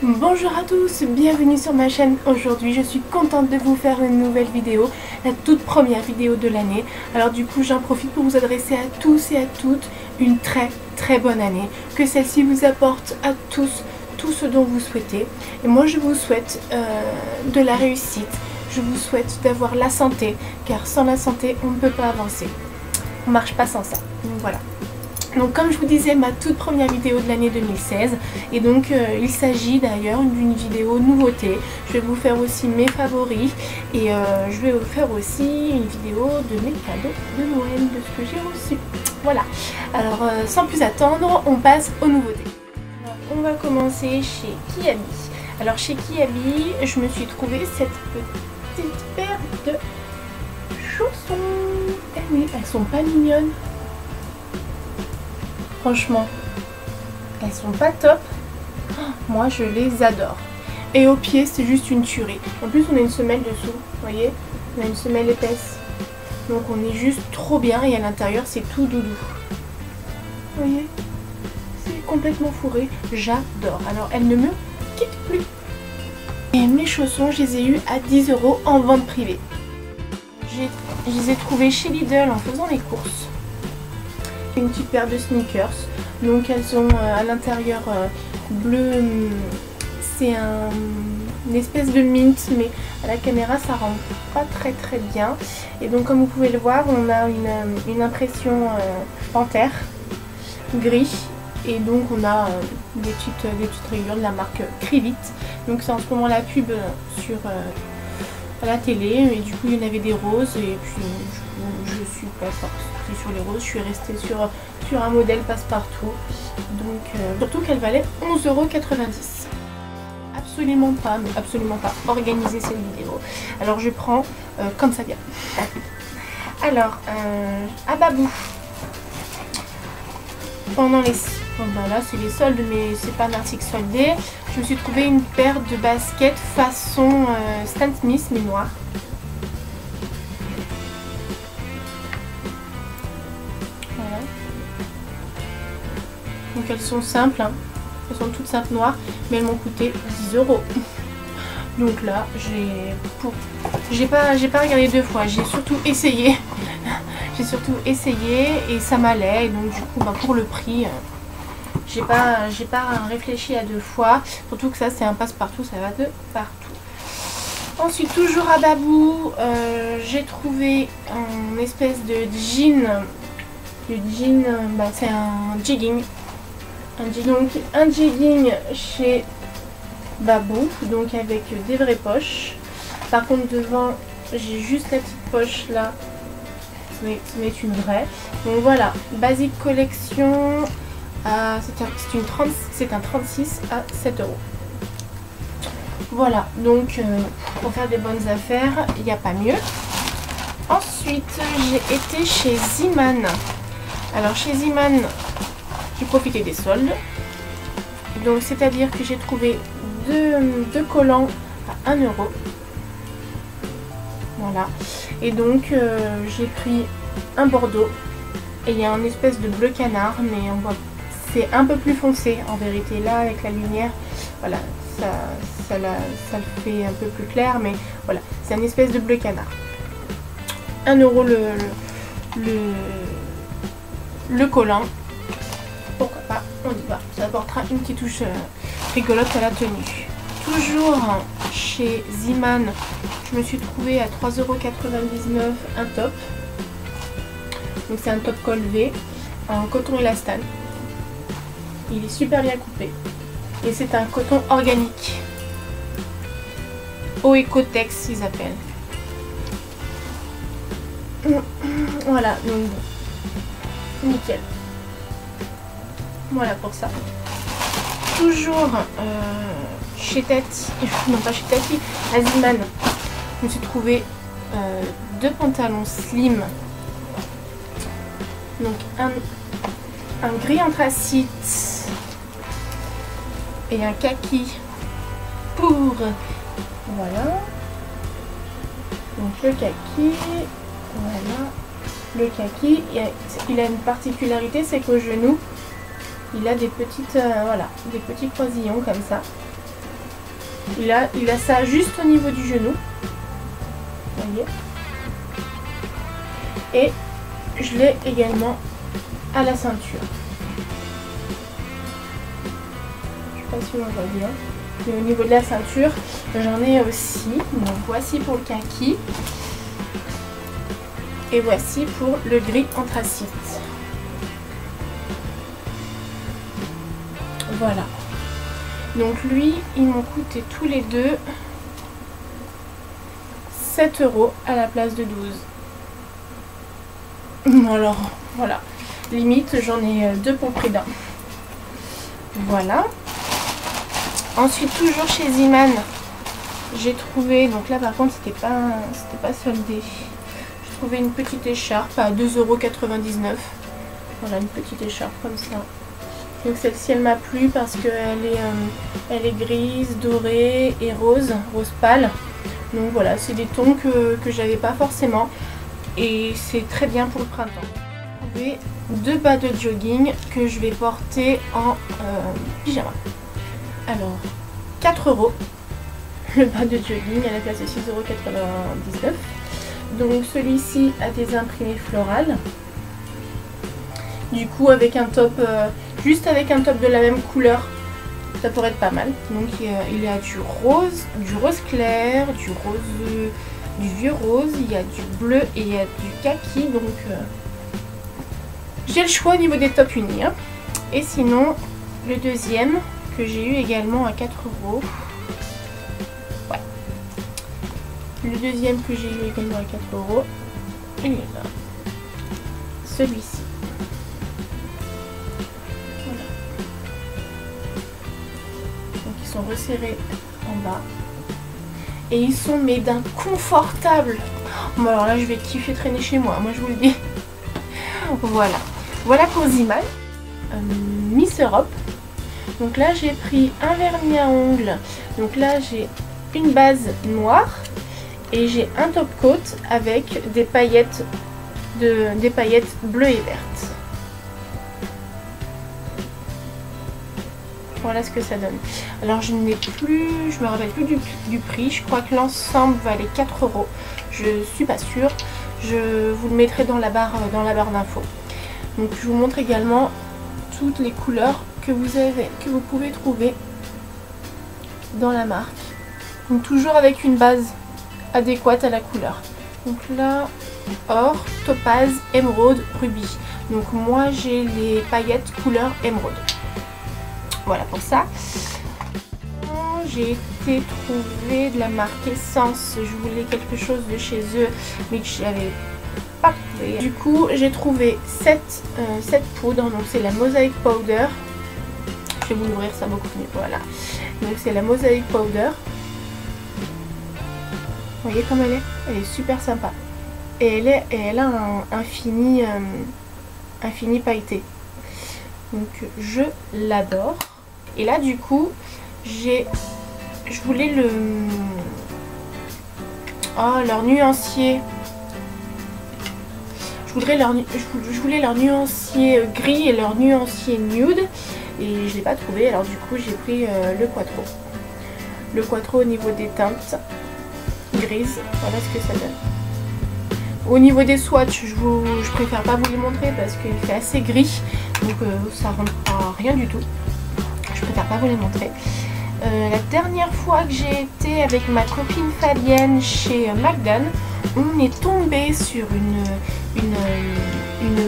Bonjour à tous, bienvenue sur ma chaîne. Aujourd'hui je suis contente de vous faire une nouvelle vidéo, la toute première vidéo de l'année. Alors du coup j'en profite pour vous adresser à tous et à toutes une très bonne année. Que celle-ci vous apporte à tous tout ce dont vous souhaitez. Et moi je vous souhaite de la réussite, je vous souhaite d'avoir la santé, car sans la santé on ne peut pas avancer. On ne marche pas sans ça, donc voilà. Donc comme je vous disais, ma toute première vidéo de l'année 2016, et donc il s'agit d'ailleurs d'une vidéo nouveauté. Je vais vous faire aussi mes favoris et je vais vous faire aussi une vidéo de mes cadeaux de Noël, de ce que j'ai reçu. Voilà, alors sans plus attendre, on passe aux nouveautés. Alors, on va commencer chez Kiabi. Alors chez Kiabi, je me suis trouvé cette petite paire de chaussons. Eh oui, elles sont pas mignonnes. Franchement, elles sont pas top. Moi, je les adore. Et au pied, c'est juste une tuerie. En plus, on a une semelle dessous. Vous voyez, on a une semelle épaisse. Donc, on est juste trop bien. Et à l'intérieur, c'est tout doudou. Vous voyez, c'est complètement fourré. J'adore. Alors, elles ne me quittent plus. Et mes chaussons, je les ai eus à 10 € en vente privée. Je les ai trouvés chez Lidl en faisant les courses. Une petite paire de sneakers, donc elles ont à l'intérieur bleu, c'est une espèce de mint, mais à la caméra ça rend pas très bien. Et donc comme vous pouvez le voir, on a une impression panthère gris, et donc on a des petites rayures de la marque Krivit. Donc c'est en ce moment la pub sur à la télé, et du coup il y en avait des roses, et puis je suis pas partie sur les roses, je suis restée sur un modèle passe-partout, donc surtout qu'elle valait 11,90 €. Absolument pas organiser cette vidéo. Alors je prends comme ça vient. Alors à Babou, pendant les là c'est les soldes, mais c'est pas un article soldé, je me suis trouvé une paire de baskets façon Stan Smith mais noire. Voilà. Donc elles sont simples, hein. Elles sont toutes simples noires, mais elles m'ont coûté 10 €. Donc là j'ai pas regardé deux fois, j'ai surtout essayé. J'ai surtout essayé et ça m'allait, et donc du coup pour le prix j'ai pas réfléchi à deux fois, surtout que ça c'est un passe-partout, ça va de partout. Ensuite, toujours à Babou, j'ai trouvé une espèce de jean, c'est un jegging, un jegging chez Babou, donc avec des vraies poches. Par contre devant j'ai juste la petite poche là, c'est une vraie. Donc voilà, Basic Collection. C'est un 36 à 7 €. Voilà, donc pour faire des bonnes affaires, il n'y a pas mieux. Ensuite, j'ai été chez Zeeman. Alors chez Zeeman, j'ai profité des soldes. Donc c'est-à-dire que j'ai trouvé deux collants à 1 €. Voilà. Et donc j'ai pris un bordeaux. Et il y a une espèce de bleu canard, mais on voit. C'est un peu plus foncé en vérité, là avec la lumière, voilà, ça le fait un peu plus clair, mais voilà, c'est une espèce de bleu canard. 1 € le collant, pourquoi pas, on y va, ça apportera une petite touche rigolote à la tenue. Toujours chez Zeeman, je me suis trouvée à 3,99 € un top, donc c'est un top col V en coton élastane. Il est super bien coupé et c'est un coton organique. Oecotex ils appellent. Voilà, donc nickel. Voilà pour ça. Toujours chez Tati, non pas chez Tati, à Zeeman, je me suis trouvé deux pantalons slim. Donc un gris anthracite et un kaki pour, voilà, donc le kaki, voilà, le kaki, il a une particularité, c'est qu'au genou il a des petites, voilà, des petits croisillons comme ça, Il a ça juste au niveau du genou. Vous voyez. Et je l'ai également à la ceinture. Je ne sais pas si on voit bien. Mais au niveau de la ceinture, j'en ai aussi. Donc voici pour le kaki. Et voici pour le gris anthracite. Voilà. Donc lui, ils m'ont coûté tous les deux 7 € à la place de 12. Alors, voilà. Limite, j'en ai deux pour le prix d'un. Voilà. Ensuite, toujours chez Ziman, j'ai trouvé, donc là par contre c'était pas soldé. J'ai trouvé une petite écharpe à 2,99 €. Voilà, une petite écharpe comme ça. Donc celle-ci elle m'a plu parce qu'elle est grise, dorée et rose pâle. Donc voilà, c'est des tons que j'avais pas forcément. Et c'est très bien pour le printemps. J'ai trouvé deux bas de jogging que je vais porter en pyjama. Alors, 4 € le bas de jogging à la place de 6,99 €. Donc celui-ci a des imprimés florales. Du coup avec un top, juste avec un top de la même couleur, ça pourrait être pas mal. Donc il y a du rose clair, du vieux rose, il y a du bleu et il y a du kaki. Donc j'ai le choix au niveau des tops unis. Hein. Et sinon, le deuxième que j'ai eu également à 4 €. Ouais. Le deuxième que j'ai eu également à 4 €, il est là. Celui-ci. Voilà. Donc ils sont resserrés en bas. Et ils sont mais d'un confortable. Bon alors là je vais kiffer traîner chez moi, moi je vous le dis. Voilà. Voilà pour Ziman. Miss Europe. Donc là j'ai pris un vernis à ongles. Donc là j'ai une base noire et j'ai un top coat avec des paillettes bleues et vertes. Voilà ce que ça donne. Alors je me rappelle plus du prix. Je crois que l'ensemble valait 4 €. Je suis pas sûre. Je vous le mettrai dans la barre d'infos. Donc je vous montre également toutes les couleurs que vous pouvez trouver dans la marque. Donc toujours avec une base adéquate à la couleur. Donc là, or, topaz, émeraude, rubis. Donc moi j'ai les paillettes couleur émeraude. Voilà pour ça. J'ai été trouver de la marque Essence. Je voulais quelque chose de chez eux, mais que j'avais pas trouvé. Du coup, j'ai trouvé cette poudre. Donc c'est la Mosaic Powder. Je vais vous l'ouvrir, ça beaucoup mieux. Voilà. Donc c'est la Mosaic Powder. Vous voyez comme elle est? Elle est super sympa. Et elle a un fini pailleté. Donc je l'adore. Et là du coup, je voulais leur nuancier. Je voulais leur nuancier gris et leur nuancier nude. Et je l'ai pas trouvé, alors du coup j'ai pris le Quattro. Le Quattro au niveau des teintes grises, voilà ce que ça donne. Au niveau des swatchs, je préfère pas vous les montrer parce qu'il fait assez gris, donc ça rentre à rien du tout. Je préfère pas vous les montrer. La dernière fois que j'ai été avec ma copine Fabienne chez McDan, on est tombé sur une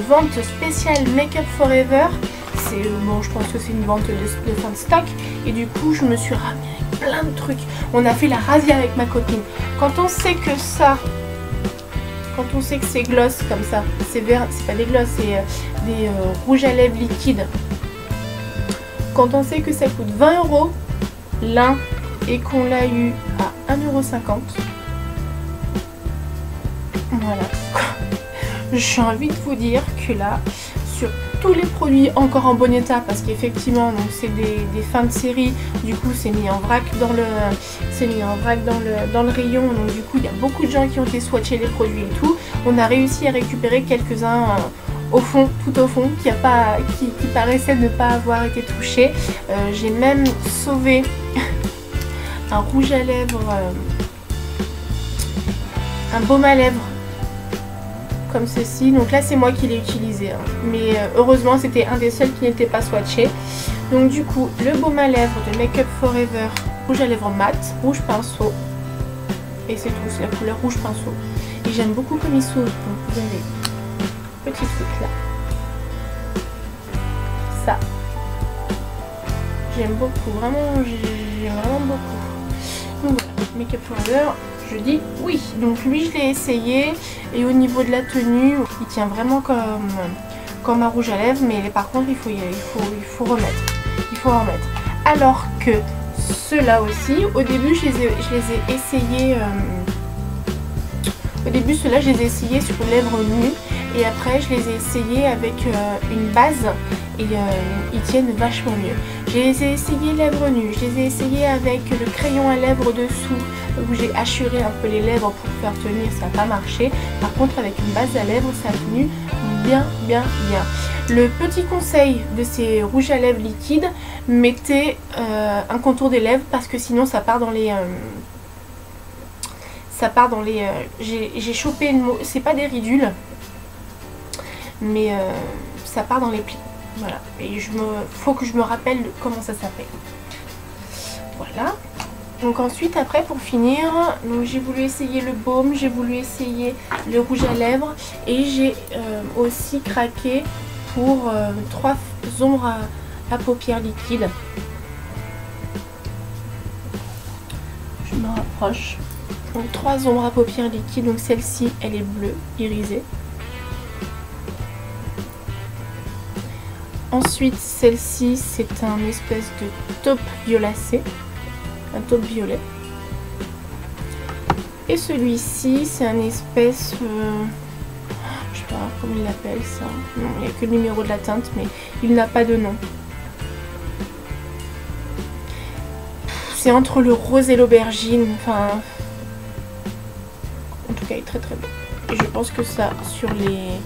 vente spéciale Make Up Forever. Bon, je pense que c'est une vente de fin de stock. Et du coup, je me suis ramenée avec plein de trucs. On a fait la razzia avec ma copine. Quand on sait que c'est gloss comme ça, c'est pas des gloss, c'est des rouges à lèvres liquides. Quand on sait que ça coûte 20 € l'un et qu'on l'a eu à 1,50 €. Voilà. J'ai envie de vous dire que là, sur tous les produits encore en bon état, parce qu'effectivement donc c'est des fins de série, du coup c'est mis en vrac dans le rayon, donc du coup il y a beaucoup de gens qui ont été swatcher les produits et tout. On a réussi à récupérer quelques-uns au fond, tout au fond, qui paraissaient ne pas avoir été touchés. J'ai même sauvé un rouge à lèvres, un baume à lèvres comme ceci. Donc là c'est moi qui l'ai utilisé, hein. Mais heureusement c'était un des seuls qui n'était pas swatché. Donc du coup le baume à lèvres de Make Up For Ever, rouge à lèvres mat, rouge pinceau. Et c'est tout, c'est la couleur rouge pinceau. Et j'aime beaucoup comme il s'ouvre. Donc vous avez petit truc là. Ça. J'aime beaucoup, vraiment, j'aime vraiment beaucoup. Donc voilà, Make Up For Ever, je dis oui. Donc lui je l'ai essayé et au niveau de la tenue, il tient vraiment comme un rouge à lèvres, mais par contre il faut remettre. Il faut en remettre. Alors que ceux-là aussi, au début je les ai essayés. Au début ceux-là je les ai essayés sur lèvres nues et après je les ai essayés avec une base et ils tiennent vachement mieux. Je les ai essayés lèvres nues, je les ai essayés avec le crayon à lèvres dessous où j'ai assuré un peu les lèvres pour faire tenir, ça n'a pas marché. Par contre avec une base à lèvres ça a tenu bien. Le petit conseil de ces rouges à lèvres liquides, mettez un contour des lèvres parce que sinon ça part dans les... j'ai chopé le mot, c'est pas des ridules, mais ça part dans les plis. Voilà, et faut que je me rappelle comment ça s'appelle. Voilà. Donc ensuite, après, pour finir, j'ai voulu essayer le baume, j'ai voulu essayer le rouge à lèvres et j'ai aussi craqué pour 3 ombres à paupières liquides. Je me rapproche. Donc 3 ombres à paupières liquides, donc celle-ci elle est bleue, irisée. Ensuite celle-ci c'est un espèce de taupe violacé, un taupe violet. Et celui-ci c'est un espèce, je sais pas comment il l'appelle ça, non, il n'y a que le numéro de la teinte mais il n'a pas de nom. C'est entre le rose et l'aubergine, enfin... En tout cas, il est très beau. Et je pense que ça, sur les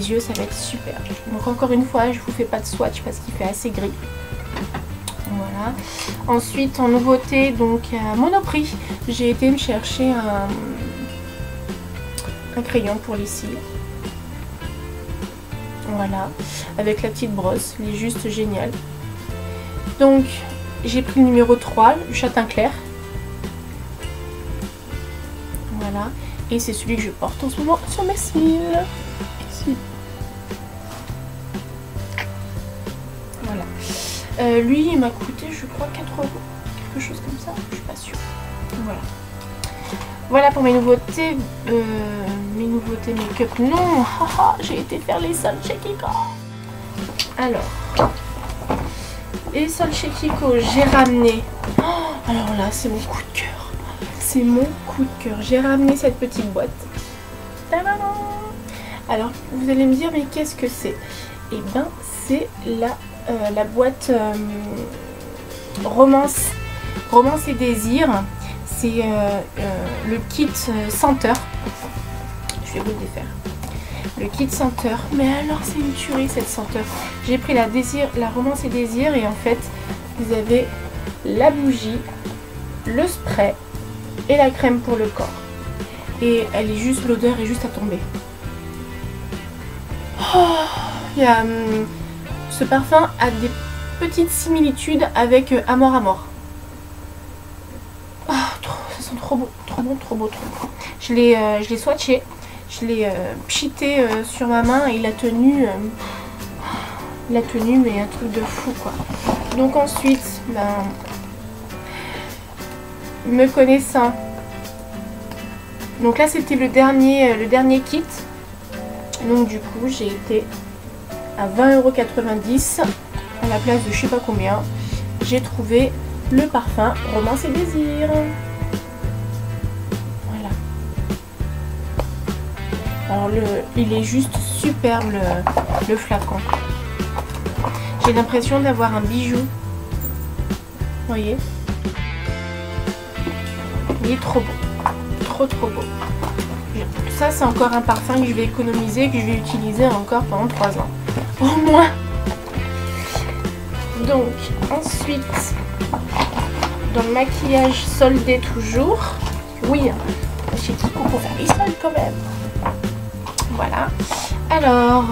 yeux, ça va être super. Donc encore une fois, je vous fais pas de swatch parce qu'il fait assez gris. Voilà. Ensuite, en nouveauté, donc à Monoprix, j'ai été me chercher un crayon pour les cils. Voilà. Avec la petite brosse. Il est juste génial. Donc, j'ai pris le numéro 3, le châtain clair. Voilà, et c'est celui que je porte en ce moment sur mes cils. Ici. Voilà. Lui, il m'a coûté, je crois, 4 €. Quelque chose comme ça, je suis pas sûre. Voilà. Voilà pour mes nouveautés. Mes nouveautés make-up. Non, j'ai été faire les sols chez Kiko. Alors, les sols chez Kiko, j'ai ramené. Alors là, c'est mon coup de cœur. C'est mon coup de cœur. J'ai ramené cette petite boîte. Tadam! Alors, vous allez me dire, mais qu'est-ce que c'est? Eh bien, c'est la boîte Romance et Désir. C'est le kit senteur. Je vais vous le défaire. Le kit senteur. Mais alors, c'est une tuerie cette senteur. J'ai pris la Romance et Désir et en fait, vous avez la bougie, le spray et la crème pour le corps. Et elle est juste, l'odeur est juste à tomber. Oh, ce parfum a des petites similitudes avec Amor Amor. Oh, ça sent trop beau, trop bon, trop beau, trop beau. Je l'ai swatché, je l'ai pchité sur ma main et la tenue mais un truc de fou quoi. Donc ensuite, me connaissant, donc là c'était le dernier kit, donc du coup j'ai été à 20,90 € à la place de je sais pas combien. J'ai trouvé le parfum Romance et Désir. Voilà. Alors il est juste superbe le flacon. J'ai l'impression d'avoir un bijou. Vous voyez? Il est trop beau. Trop beau. Ça c'est encore un parfum que je vais économiser, que je vais utiliser encore pendant 3 ans. Au moins. Donc ensuite, dans le maquillage soldé toujours. Oui, j'ai tout pour faire les soldes quand même. Voilà. Alors,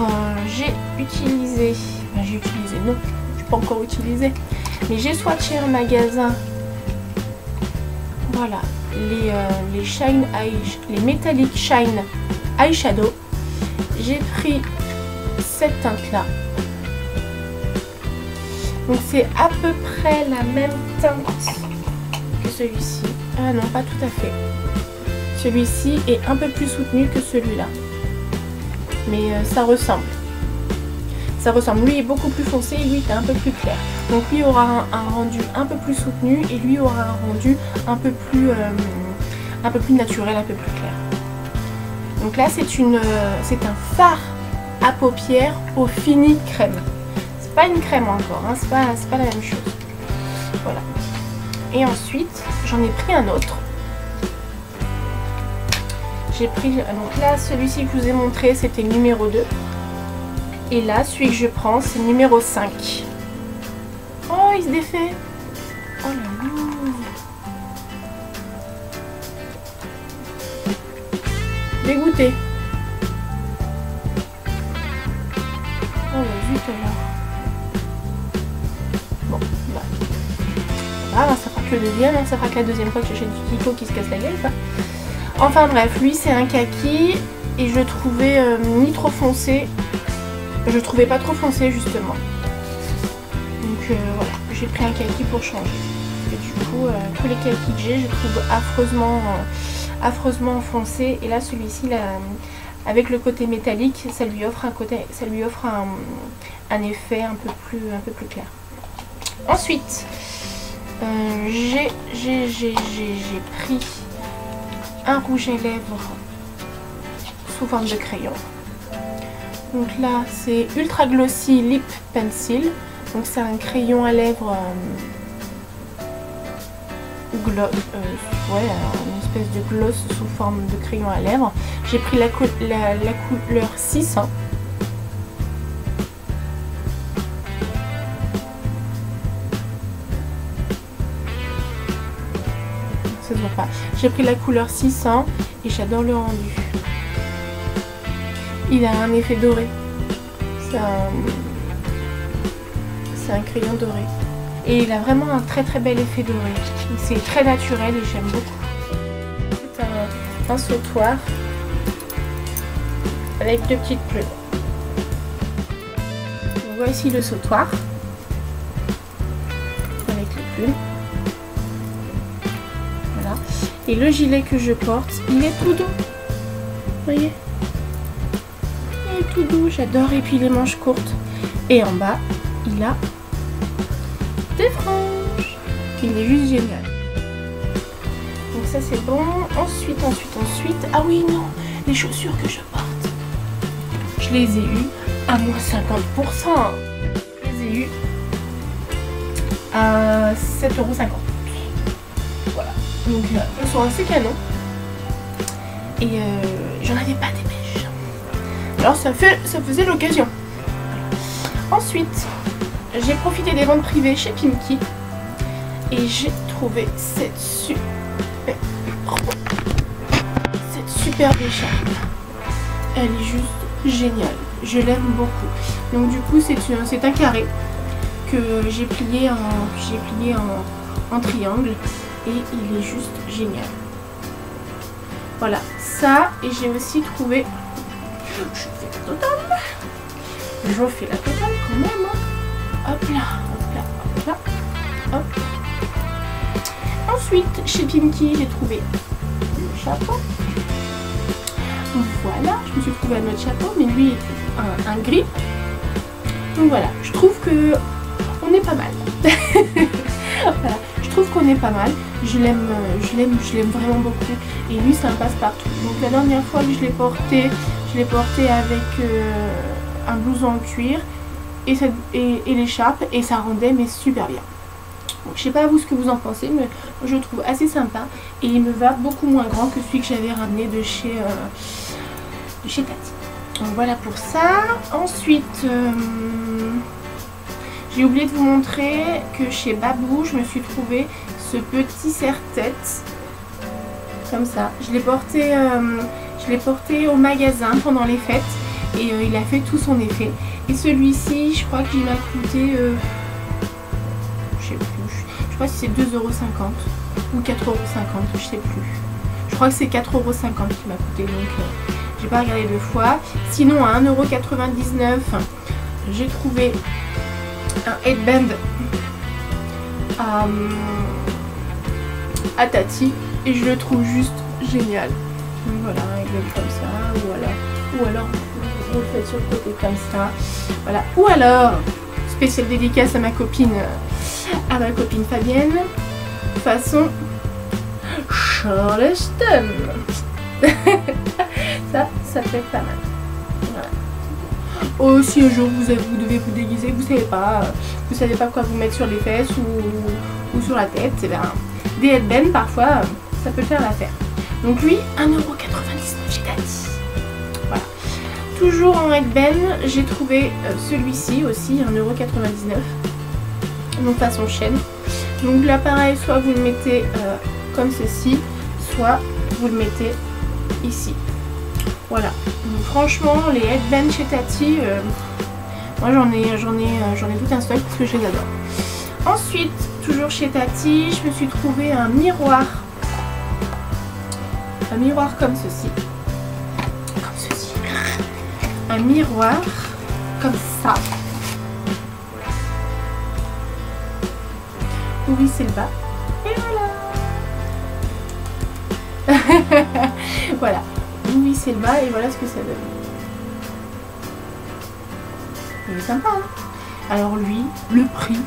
j'ai utilisé... non, je n'ai pas encore utilisé. Mais j'ai swatché en magasin. Voilà. Les Shine les Metallic Shine Eyeshadow. J'ai pris cette teinte là. Donc c'est à peu près la même teinte que celui-ci. Ah non, pas tout à fait. Celui-ci est un peu plus soutenu que celui-là. Mais ça ressemble. Ça ressemble. Lui est beaucoup plus foncé et lui est un peu plus clair. Donc lui aura un rendu un peu plus soutenu et lui aura un rendu un peu plus naturel, un peu plus clair. Donc là c'est un fard à paupières au fini crème. C'est pas une crème encore, hein, c'est pas la même chose. Voilà. Et ensuite j'en ai pris un autre. J'ai pris, donc là celui-ci que je vous ai montré c'était le numéro 2. Et là celui que je prends c'est le numéro 5. Oh il se défait. Oh là là. Dégoûté. Oh bah zut alors. Bon bah. Ah ça fera que le deuxième, hein, ça fera que la deuxième fois que j'achète du Kiko qui se casse la gueule quoi. Enfin bref, lui c'est un kaki et je le trouvais ni trop foncé. Je le trouvais pas trop foncé justement. Donc voilà, j'ai pris un kaki pour changer. Et du coup, tous les kakis que j'ai, je trouve affreusement foncé. Et là, celui-ci, avec le côté métallique, ça lui offre un effet un peu plus clair. Ensuite, j'ai pris un rouge à lèvres sous forme de crayon. Donc là c'est Ultra Glossy Lip Pencil. Donc c'est un crayon à lèvres une espèce de gloss sous forme de crayon à lèvres. J'ai pris la couleur 600. Ça se voit pas. J'ai pris la couleur 600 et j'adore le rendu. Il a un effet doré. C'est un crayon doré. Et il a vraiment un très bel effet doré. C'est très naturel et j'aime beaucoup. C'est un sautoir avec deux petites plumes. Donc voici le sautoir avec les plumes. Voilà. Et le gilet que je porte, il est tout doux. Vous voyez ? Tout doux, j'adore. Et puis les manches courtes. Et en bas, il a des franges. Il est juste génial. Donc ça c'est bon. Ensuite. Ah oui, non, les chaussures que je porte. Je les ai eues à moins 50%. Je les ai eues à 7,50 €. Voilà. Donc elles sont assez canon. Et j'en avais pas des beige. Alors ça faisait l'occasion. Ensuite, j'ai profité des ventes privées chez Pimki et j'ai trouvé cette superbe écharpe. Elle est juste géniale. Je l'aime beaucoup. Donc du coup, c'est un carré que j'ai plié en triangle et il est juste génial. Voilà, ça. Et j'ai aussi trouvé... Je fais la totale. Je fais la totale quand même. Hein. Hop là, hop là, hop là, hop. Ensuite, chez Pimki, j'ai trouvé le chapeau. Voilà, je me suis trouvé un autre chapeau, mais lui, un gris. Donc voilà, je trouve que on est pas mal. Voilà, je trouve qu'on est pas mal. Je l'aime vraiment beaucoup. Et lui, c'est un passe-partout. Donc la dernière fois que je l'ai porté avec un blouson en cuir et l'écharpe et ça rendait mais super bien. Donc, je sais pas vous ce que vous en pensez, mais je le trouve assez sympa et il me va beaucoup moins grand que celui que j'avais ramené de chez Tati. Donc voilà pour ça. Ensuite, J'ai oublié de vous montrer que chez Babou, je me suis trouvé ce petit serre-tête. Comme ça. Je l'ai porté au magasin pendant les fêtes. Et il a fait tout son effet. Et celui-ci, je crois qu'il m'a coûté... je sais plus. Je crois que c'est 2,50 € ou 4,50 €, je sais plus. Je crois que c'est 4,50 € qui m'a coûté. Donc j'ai pas regardé deux fois. Sinon à 1,99 €, j'ai trouvé un headband à Tati. Et je le trouve juste génial. Donc voilà, un headband comme ça. Ou alors vous le faites sur le côté comme ça. Voilà. Ou alors, spéciale dédicace à ma copine Fabienne. Façon Charleston. ça peut être pas mal. Voilà. Oh, si un jour vous devez vous déguiser, vous savez pas quoi vous mettre sur les fesses ou sur la tête, et bien, des headbands parfois ça peut faire l'affaire. Donc lui, 1,99 € chez Tati. Voilà. Toujours en headband, j'ai trouvé celui-ci aussi, 1,99 €. Donc façon chaîne. Donc là pareil, soit vous le mettez comme ceci, soit vous le mettez ici. Voilà. Donc, franchement, les headbands chez Tati, moi j'en ai tout un stock parce que je les adore. Ensuite, toujours chez Tati, je me suis trouvé un miroir. Un miroir comme ceci. Comme ceci. Un miroir comme ça. Oui, c'est le bas. Et voilà. Voilà. Oui, c'est le bas et voilà ce que ça donne. Il est sympa, hein. Alors lui, le prix,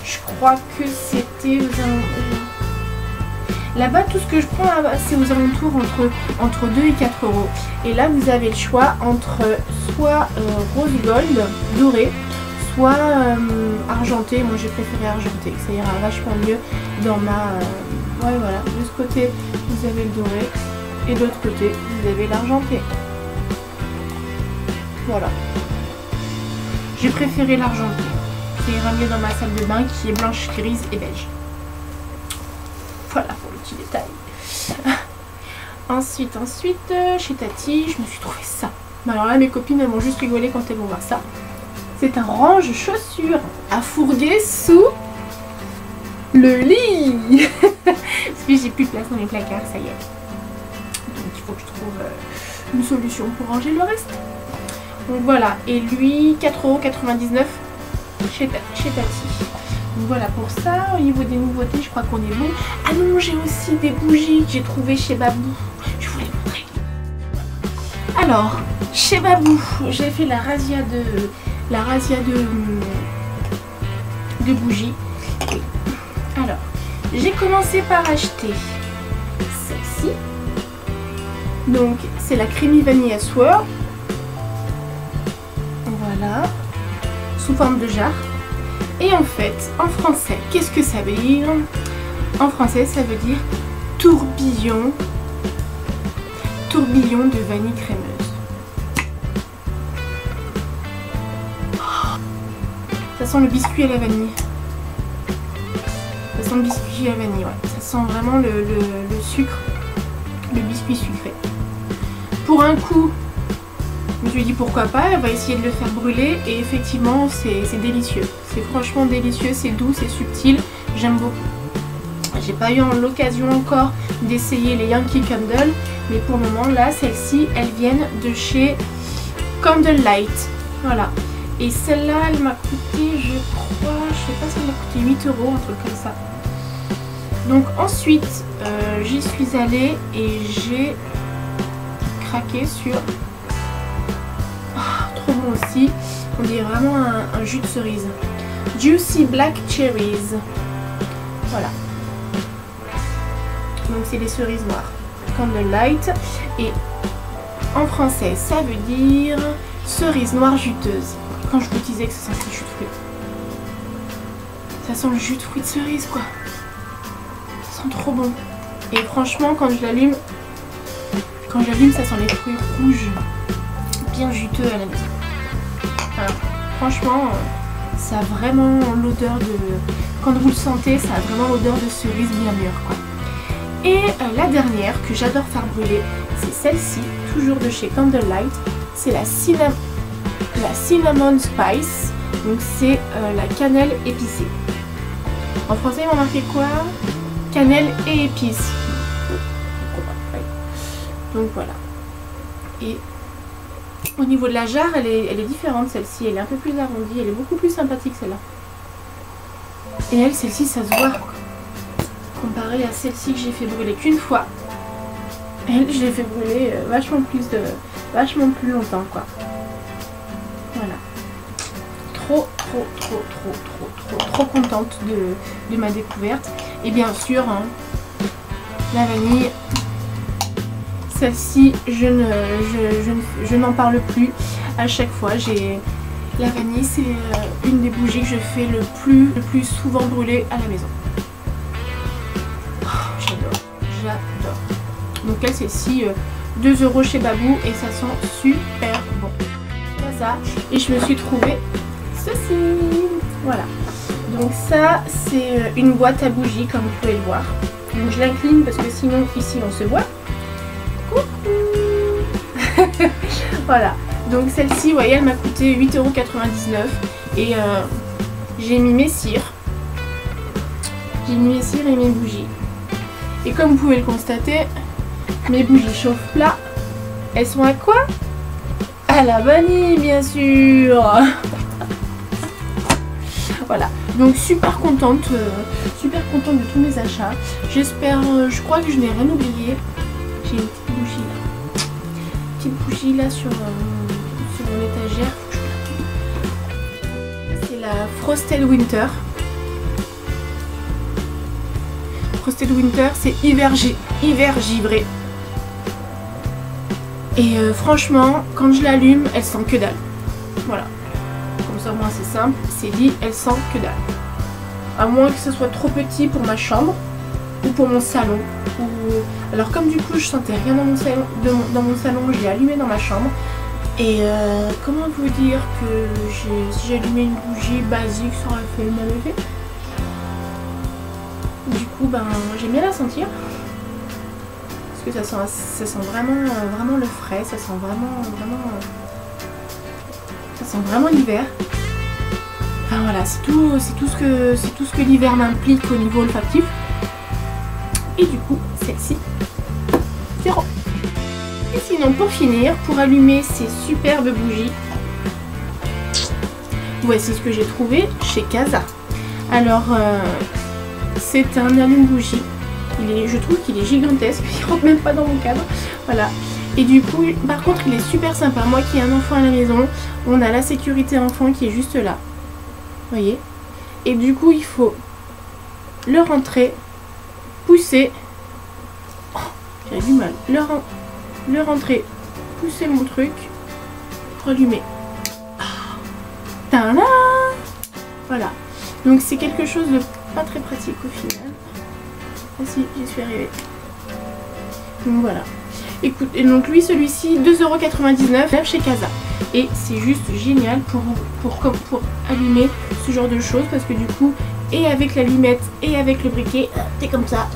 je crois que c'était aux alentours... Là-bas, tout ce que je prends là-bas, c'est aux alentours entre 2 et 4 €. Et là, vous avez le choix entre soit rose gold, doré, soit argenté. Moi, j'ai préféré argenté. Ça ira vachement mieux dans ma... ouais, voilà. De ce côté, vous avez le doré. Et de l'autre côté, vous avez l'argenté. Voilà. J'ai préféré l'argenté. Ça ira mieux dans ma salle de bain qui est blanche, grise et beige. Voilà pour le petit détail. Ensuite, chez Tati, je me suis trouvé ça. Alors là, mes copines, elles vont juste rigoler quand elles vont voir ça. C'est un range chaussures à fourguer sous le lit. Parce que j'ai plus de place dans les placards, ça y est. Donc il faut que je trouve une solution pour ranger le reste. Donc voilà, et lui 4,99 € chez Tati. Donc voilà pour ça. Au niveau des nouveautés, je crois qu'on est bon. Ah non, j'ai aussi des bougies que j'ai trouvées chez Babou. Je vous les montrer. Alors, chez Babou, j'ai fait la razzia de bougies. Alors, j'ai commencé par acheter celle-ci. Donc c'est la Creamy Vanilla Swirl. Voilà. Sous forme de jarre. Et en fait, en français, qu'est-ce que ça veut dire? En français, ça veut dire tourbillon. Tourbillon de vanille crémeuse. Oh, ça sent le biscuit à la vanille. Ça sent le biscuit à la vanille, ouais. Ça sent vraiment le sucre. Le biscuit sucré. Pour un coup, je me suis dit pourquoi pas, elle va essayer de le faire brûler et effectivement c'est délicieux. C'est franchement délicieux, c'est doux, c'est subtil, j'aime beaucoup. J'ai pas eu l'occasion encore d'essayer les Yankee Candle, mais pour le moment là, celles-ci, elles viennent de chez Candlelight. Voilà. Et celle-là, elle m'a coûté, je crois, je sais pas si elle m'a coûté 8 €, un truc comme ça. Donc ensuite, j'y suis allée et j'ai craqué sur... Oh, trop bon aussi. On dirait vraiment un jus de cerise. Juicy Black Cherries. Voilà. Donc c'est des cerises noires. Candlelight. Et en français, ça veut dire cerise noire juteuse. Quand je vous disais que ça sent le jus de fruits. Ça sent le jus de fruits de cerise, quoi. Ça sent trop bon. Et franchement, quand je l'allume, ça sent les fruits rouges. Bien juteux à la maison. Alors, franchement, ça a vraiment l'odeur de... Quand vous le sentez, ça a vraiment l'odeur de cerise bien mûre, quoi. Et la dernière que j'adore faire brûler, c'est celle-ci, toujours de chez Candlelight. C'est la Cinnamon Spice. Donc c'est la cannelle épicée. En français, ils m'ont marqué quoi? Cannelle et épices. Donc voilà. Et au niveau de la jarre, elle est différente celle-ci. Elle est un peu plus arrondie. Elle est beaucoup plus sympathique celle-là. Et elle, celle-ci, ça se voit. Comparé à celle-ci que j'ai fait brûler qu'une fois. Elle, je l'ai fait brûler vachement plus longtemps, quoi. Voilà. Trop contente de ma découverte. Et bien sûr, hein, la vanille. Celle-ci, je n'en parle plus. À chaque fois, la vanille, c'est une des bougies que je fais le plus souvent brûler à la maison. Oh, j'adore. Donc elle, celle-ci, 2 € chez Babou et ça sent super bon. Voilà ça. Et je me suis trouvé ceci. Voilà. Donc ça, c'est une boîte à bougies, comme vous pouvez le voir. Donc je l'incline parce que sinon, ici, on se voit. Coucou. Voilà. Donc celle-ci, vous voyez, elle m'a coûté 8,99 € et j'ai mis mes cires. J'ai mis mes cires et mes bougies. Et comme vous pouvez le constater, mes bougies chauffe plat. Elles sont à quoi? À la vanille, bien sûr. Voilà. Donc super contente de tous mes achats. J'espère, je crois que je n'ai rien oublié. J'ai une petite bougie là. Petite bougie là sur mon étagère. C'est la Frosted Winter. Frosted Winter, c'est hiver givré. Et franchement, quand je l'allume, elle sent que dalle. Voilà. Comme ça, moi, c'est simple. C'est dit, elle sent que dalle. À moins que ce soit trop petit pour ma chambre ou pour mon salon. Alors comme du coup, je sentais rien dans mon salon, j'ai allumé dans ma chambre. Et comment vous dire que si j'ai allumé une bougie basique, ça aurait fait le même effet. Du coup, ben, j'aime bien la sentir. Parce que ça sent vraiment le frais, ça sent vraiment l'hiver. Enfin voilà, c'est tout ce que l'hiver m'implique au niveau olfactif. Et du coup, celle-ci, 0. Et sinon, pour finir, pour allumer ces superbes bougies, voici ce que j'ai trouvé chez Casa. Alors, c'est un allume-bougie. Je trouve qu'il est gigantesque, il rentre même pas dans mon cadre. Voilà. Et du coup, par contre, il est super sympa. Moi qui ai un enfant à la maison, on a la sécurité enfant qui est juste là. Vous voyez? Et du coup, il faut le rentrer, pousser. Oh, j'ai du mal. Le rentrer, pousser mon truc, rallumer. Oh, tada! Voilà. Donc c'est quelque chose de pas très pratique au final. Ah si, j'y suis arrivée. Donc voilà. Écoute, et donc lui, celui-ci, 2,99 € chez Casa. Et c'est juste génial pour allumer ce genre de choses. Parce que du coup, et avec l'allumette et avec le briquet, c'est comme ça.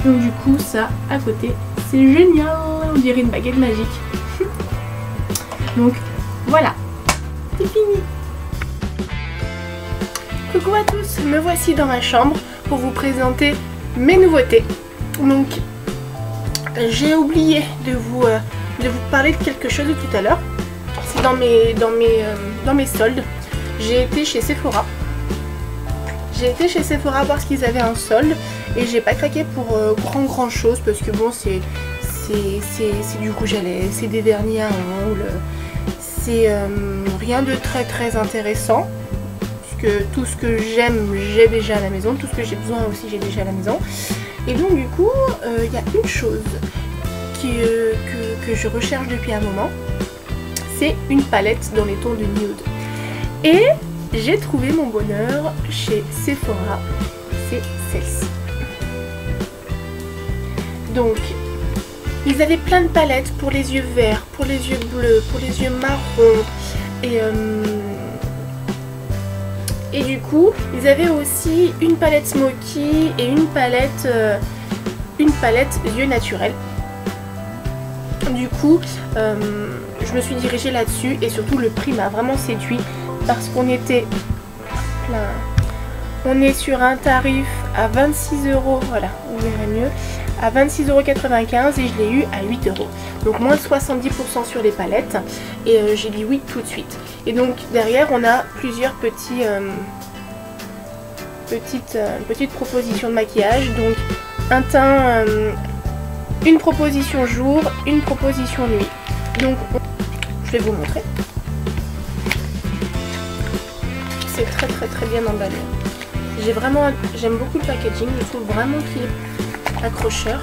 Donc du coup, ça, à côté, c'est génial. On dirait une baguette magique. Donc voilà, c'est fini. Coucou à tous, me voici dans ma chambre pour vous présenter mes nouveautés. Donc j'ai oublié de vous parler de quelque chose de tout à l'heure. C'est dans mes soldes. J'ai été chez Sephora. J'ai été chez Sephora voir ce qu'ils avaient en solde et j'ai pas craqué pour grand chose parce que bon c'est du rouge à lèvres, c'est des vernis à ongles, c'est rien de très intéressant. Que tout ce que j'aime, j'ai déjà à la maison, tout ce que j'ai besoin aussi, j'ai déjà à la maison. Et donc du coup, il y a une chose que je recherche depuis un moment, c'est une palette dans les tons de nude. Et j'ai trouvé mon bonheur chez Sephora, c'est celle-ci. Donc, ils avaient plein de palettes pour les yeux verts, pour les yeux bleus, pour les yeux marrons, et Et du coup, ils avaient aussi une palette Smoky et une palette yeux naturels. Du coup, je me suis dirigée là-dessus et surtout le prix m'a vraiment séduit parce qu'on était plein. On est sur un tarif à 26 €, voilà, vous verrez mieux, à 26,95 € et je l'ai eu à 8 €. Donc moins de 70% sur les palettes et j'ai dit oui tout de suite. Et donc derrière on a plusieurs petites propositions de maquillage. Donc un teint, une proposition jour, une proposition nuit. Donc je vais vous montrer. C'est très bien emballé. J'aime beaucoup le packaging, je trouve vraiment qu'il est accrocheur.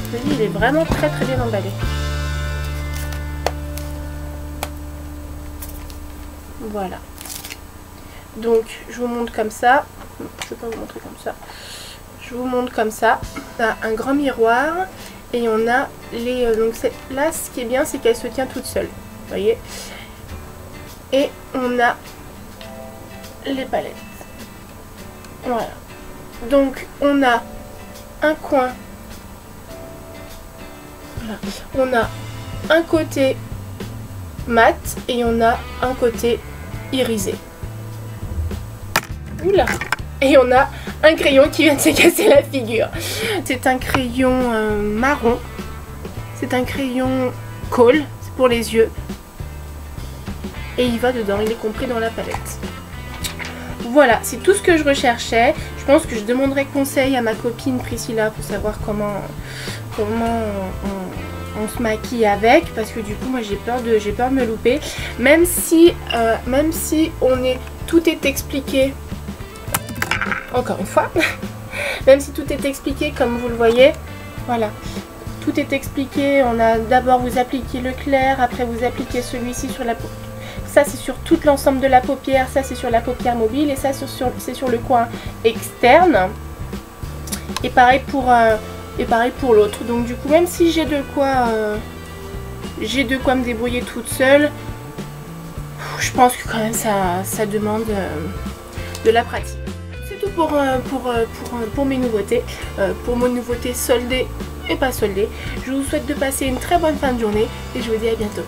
Je vous dis, il est vraiment très bien emballé. Voilà. Donc je vous montre comme ça. Je ne vais pas vous montrer comme ça. Je vous montre comme ça. On a un grand miroir. Et on a les... donc là, ce qui est bien, c'est qu'elle se tient toute seule. Vous voyez. Et on a les palettes. Voilà. Donc, on a un coin. Voilà. On a un côté mat et on a un côté irisé. Oula. Et on a un crayon qui vient de se casser la figure. C'est un crayon marron. C'est un crayon colle, c'est pour les yeux. Et il va dedans, il est compris dans la palette. Voilà, c'est tout ce que je recherchais. Je pense que je demanderai conseil à ma copine Priscilla pour savoir comment on se maquille avec. Parce que du coup, moi j'ai peur de me louper. Même si tout est expliqué. Encore une fois, même si tout est expliqué comme vous le voyez, voilà, tout est expliqué. On a d'abord vous appliquez le clair, après vous appliquez celui-ci sur la peau. Ça c'est sur tout l'ensemble de la paupière, ça c'est sur la paupière mobile et ça c'est sur le coin externe. Et pareil pour l'autre. Donc du coup, même si j'ai de quoi me débrouiller toute seule, je pense que quand même ça demande de la pratique. Tout pour mes nouveautés, soldées et pas soldées. Je vous souhaite de passer une très bonne fin de journée et je vous dis à bientôt.